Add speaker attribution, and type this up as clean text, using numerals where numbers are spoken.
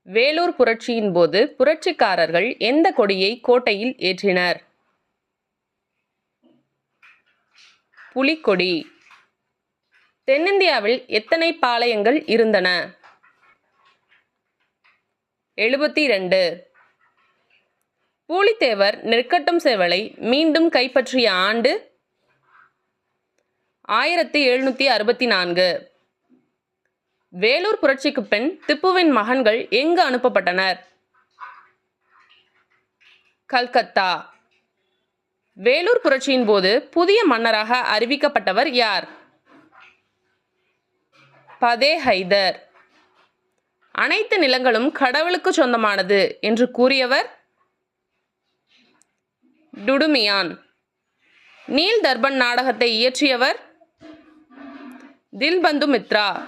Speaker 1: வேலூர் புரட்சியின் போது புரட்சிக்காரர்கள் எந்த கொடியை கோட்டையில் ஏற்றினர்? புலிக்கொடி. தென்னிந்தியாவில் எத்தனை பாளையங்கள் இருந்தன? 72. பூலித்தேவர் நெற்கட்டும் சேவலை மீண்டும் கைப்பற்றிய ஆண்டு? 1764. வேலூர் புரட்சிக்கு பின் திப்புவின் மகன்கள் எங்கு அனுப்பப்பட்டனர்? கல்கத்தா. வேலூர் புரட்சியின் போது புதிய மன்னராக அறிவிக்கப்பட்டவர் யார்? பதே ஹைதர். அனைத்து நிலங்களும் கடவுளுக்கு சொந்தமானது என்று கூறியவர்? டுடுமியான். நீல் தர்பன் நாடகத்தை இயற்றியவர்? தில்பந்து மித்ரா.